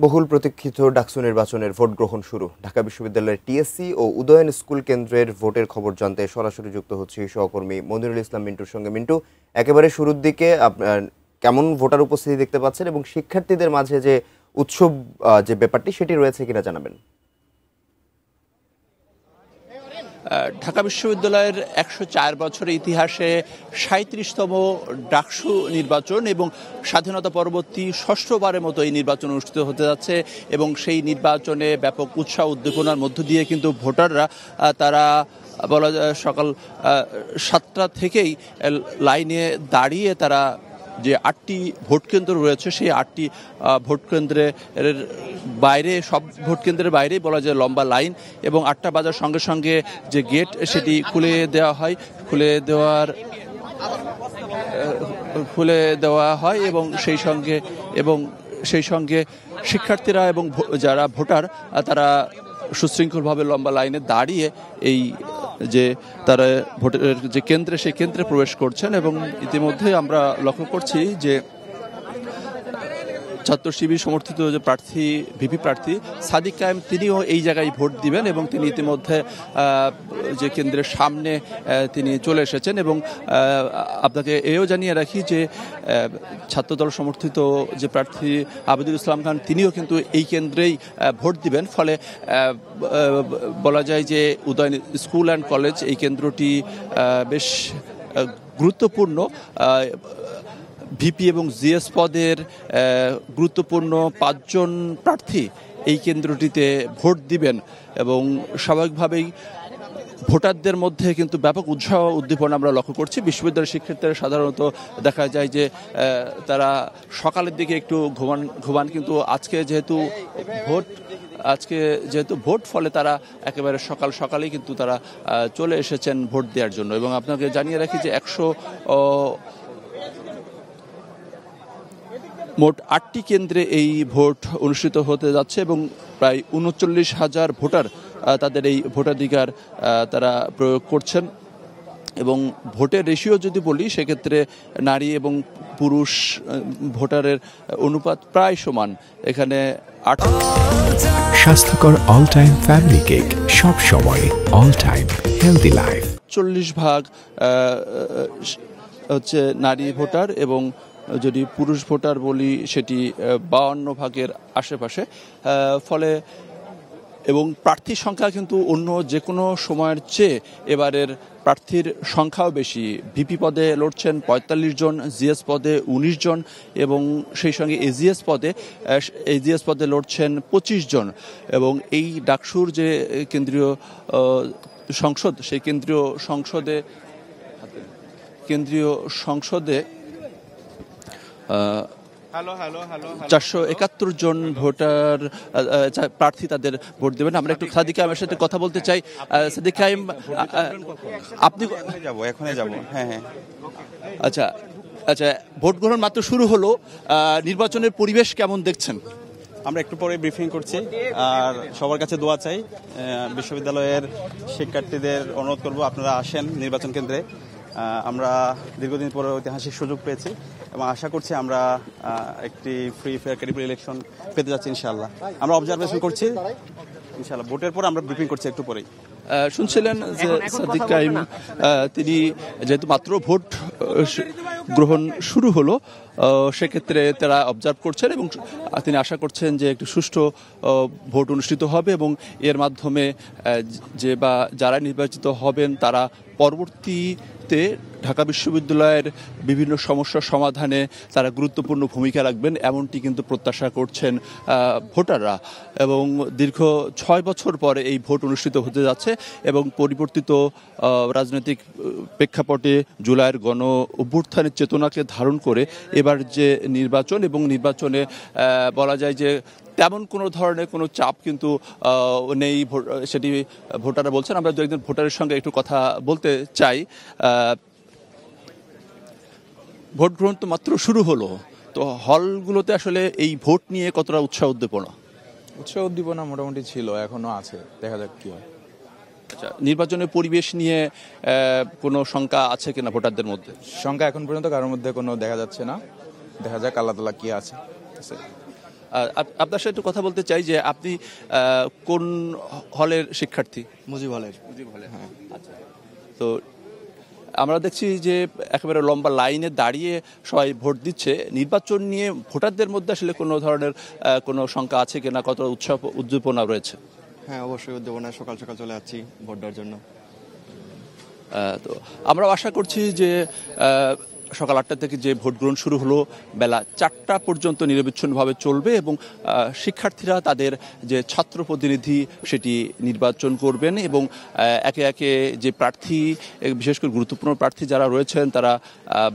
বহুল প্রতীক্ষিত ডাকসু নির্বাচনের ভোট গ্রহণ শুরু। ঢাকা বিশ্ববিদ্যালয়ের টিএসসি ও উদয়ন স্কুল কেন্দ্রের ভোটের খবর জানতে সরাসরি যুক্ত হচ্ছে সহকর্মী মনিরুল ইসলাম মিন্টুর সঙ্গে। মিন্টু, একেবারে শুরুর দিকে আপনার কেমন ভোটার উপস্থিতি দেখতে পাচ্ছেন এবং শিক্ষার্থীদের মাঝে যে উৎসব যে ব্যাপারটি সেটি রয়েছে কিনা জানাবেন। ঢাকা বিশ্ববিদ্যালয়ের ১০৪ বছরের ইতিহাসে ৩৭তম ডাকসু নির্বাচন এবং স্বাধীনতা পরবর্তী ষষ্ঠবারের মতো এই নির্বাচন অনুষ্ঠিত হতে যাচ্ছে এবং সেই নির্বাচনে ব্যাপক উৎসাহ উদ্দীপনার মধ্য দিয়ে কিন্তু ভোটাররা তারা বলা যায় সকাল ৭টা থেকেই লাইনে দাঁড়িয়ে তারা যে ৮টি ভোট কেন্দ্র রয়েছে সেই 8টি ভোট কেন্দ্রের বাইরে, সব ভোট কেন্দ্রের বাইরেই বলা যায় লম্বা লাইন, এবং 8টা বাজার সঙ্গে সঙ্গে যে গেট সেটি খুলে দেওয়া হয় এবং সেই সঙ্গে শিক্ষার্থীরা এবং যারা ভোটার তারা সুশৃঙ্খলভাবে লম্বা লাইনে দাঁড়িয়ে এই যে তারা ভোটের যে কেন্দ্রে সেই কেন্দ্রে প্রবেশ করছেন। এবং ইতিমধ্যে আমরা লক্ষ্য করছি যে ছাত্র শিবির সমর্থিত যে প্রার্থী ভিপি প্রার্থী সাদিক কায়েম তিনিও এই জায়গায় ভোট দিবেন এবং তিনি ইতিমধ্যে যে কেন্দ্রের সামনে তিনি চলে এসেছেন। এবং আপনাকে এও জানিয়ে রাখি যে ছাত্রদল সমর্থিত যে প্রার্থী আবিদুল ইসলাম খান তিনিও কিন্তু এই কেন্দ্রেই ভোট দিবেন। ফলে বলা যায় যে উদয়ন স্কুল অ্যান্ড কলেজ এই কেন্দ্রটি বেশ গুরুত্বপূর্ণ। ভিপি এবং জিএস পদের গুরুত্বপূর্ণ 5 জন প্রার্থী এই কেন্দ্রটিতে ভোট দিবেন এবং স্বাভাবিকভাবেই ভোটারদের মধ্যে কিন্তু ব্যাপক উৎসাহ উদ্দীপনা আমরা লক্ষ্য করছি। বিশ্ববিদ্যালয়ের শিক্ষার্থীরা সাধারণত দেখা যায় যে তারা সকালের দিকে একটু ঘুমান কিন্তু আজকে যেহেতু ভোট ফলে তারা একেবারে সকালেই কিন্তু তারা চলে এসেছেন ভোট দেওয়ার জন্য। এবং আপনাকে জানিয়ে রাখি যে মোট 8টি কেন্দ্রে এই ভোট অনুষ্ঠিত হতে যাচ্ছে এবং প্রায় ৩৯,০০০ ভোটার তাদের এই ভোটাধিকার তারা প্রয়োগ করছেন। এবং ভোটের রেশিও যদি বলি সেক্ষেত্রে নারী এবং পুরুষ ভোটারের অনুপাত প্রায় সমান। এখানে স্বাস্থ্যকর অল টাইম ফ্যামিলি কেক, সব সময় অল টাইম হেলদি লাইফ। 40% হচ্ছে নারী ভোটার এবং যদি পুরুষ ভোটার বলি সেটি 52% আশেপাশে। ফলে এবং প্রার্থীর সংখ্যা কিন্তু অন্য যে কোনো সময়ের চেয়ে এবারের প্রার্থীর সংখ্যাও বেশি। ভিপি পদে লড়ছেন 45 জন, জিএস পদে 19 জন এবং সেই সঙ্গে এজিএস পদে লড়ছেন 25 জন। এবং এই ডাকসুর যে কেন্দ্রীয় সংসদ সেই কেন্দ্রীয় সংসদে 471 জন ভোটার প্রার্থী তাদের ভোট দেবেন। আমরা একটু সাদিক কায়েমের সাথে কথা বলতে চাই। সাদিক কায়েম, আপনি এখনই যাব? হ্যাঁ। আচ্ছা, ভোট গ্রহণ মাত্র শুরু হলো, নির্বাচনের পরিবেশ কেমন দেখছেন? আমরা একটু পরে ব্রিফিং করছি আর সবার কাছে দোয়া চাই। বিশ্ববিদ্যালয়ের শিক্ষার্থীদের অনুরোধ করব আপনারা আসেন নির্বাচন কেন্দ্রে। আমরা দীর্ঘদিন পরে ঐতিহাসিক সুযোগ পেয়েছি এবং আশা করছি আমরা একটি ফ্রি ফেয়ার ক্রেডিবল ইলেকশন পেতে যাচ্ছি ইনশাআল্লাহ। আমরা অবজারভেশন করছি ইনশাআল্লাহ। ভোটের পর আমরা ব্রিফিং করছি একটু পরেই। শুনছিলেন যে সাদিক কায়েম তিনি যেহেতু মাত্র ভোট গ্রহণ শুরু হলো সেক্ষেত্রে তারা অবজার্ভ করছেন এবং তিনি আশা করছেন যে একটু সুষ্ঠু ভোট অনুষ্ঠিত হবে এবং এর মাধ্যমে যারা নির্বাচিত হবেন তারা পরবর্তীতে ঢাকা বিশ্ববিদ্যালয়ের বিভিন্ন সমস্যার সমাধানে তারা গুরুত্বপূর্ণ ভূমিকা রাখবেন এমনটি কিন্তু প্রত্যাশা করছেন ভোটাররা। এবং দীর্ঘ 6 বছর পরে এই ভোট অনুষ্ঠিত হতে যাচ্ছে এবং পরিবর্তিত রাজনৈতিক প্রেক্ষাপটে জুলাইয়ের গণ অভ্যুত্থানের চেতনাকে ধারণ করে এবার যে নির্বাচন এবং নির্বাচনে বলা যায় যে তেমন কোনো ধরনের কোনো চাপ কিন্তু নেই, সেটি ভোটাররা বলছেন। আমরা দু একজন ভোটারের সঙ্গে একটু কথা বলতে চাই। ভোট গ্রহণ তো মাত্র শুরু হলো, তো হলগুলোতে আসলে এই ভোট নিয়ে কতটা উৎসাহ উদ্দীপনা মোটামুটি ছিল, এখনো আছে, দেখা যাক কি হয়। আচ্ছা, নির্বাচনের পরিবেশ নিয়ে কোনো শঙ্কা আছে কিনা ভোটারদের মধ্যে? শঙ্কা এখন পর্যন্ত কারোর মধ্যে কোনো দেখা যাচ্ছে না, দেখা যাক আল্লাহ তাআলা কি আছে। আপনার সাথে একটু কথা বলতে চাই যে আপনি কোন হলের শিক্ষার্থী? মুজিব হলের। আচ্ছা। তো আমরা দেখছি যে একেবারে লম্বা লাইনে দাঁড়িয়ে সবাই ভোট দিচ্ছে। নির্বাচন নিয়ে ভোটারদের মধ্যে আসলে কোনো ধরনের কোনো শঙ্কা আছে কিনা, কত উৎসাহ উদ্দীপনা রয়েছে? হ্যাঁ, অবশ্যই উদ্যোগনা, সকাল সকাল চলে যাচ্ছি ভোট দেওয়ার জন্য। তো আমরা আশা করছি যে সকাল 8টা থেকে যে ভোট গ্রহণ শুরু হলো বেলা 4টা পর্যন্ত নিরবিচ্ছিন্নভাবে চলবে এবং শিক্ষার্থীরা তাদের যে ছাত্র প্রতিনিধি সেটি নির্বাচন করবেন এবং একে একে যে প্রার্থী, বিশেষ করে গুরুত্বপূর্ণ প্রার্থী যারা রয়েছেন তারা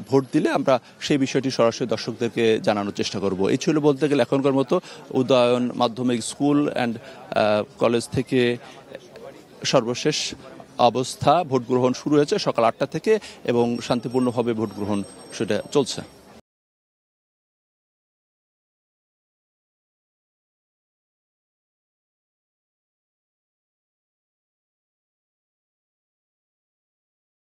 ভোট দিলে আমরা সেই বিষয়টি সরাসরি দর্শকদেরকে জানানোর চেষ্টা করব। এই ছিল বলতে গেলে এখনকার মতো উদয়ন মাধ্যমিক স্কুল অ্যান্ড কলেজ থেকে সর্বশেষ অবস্থা। ভোট গ্রহণ শুরু হয়েছে সকাল 8টা থেকে এবং শান্তিপূর্ণভাবে ভোট গ্রহণ সেটা চলছে।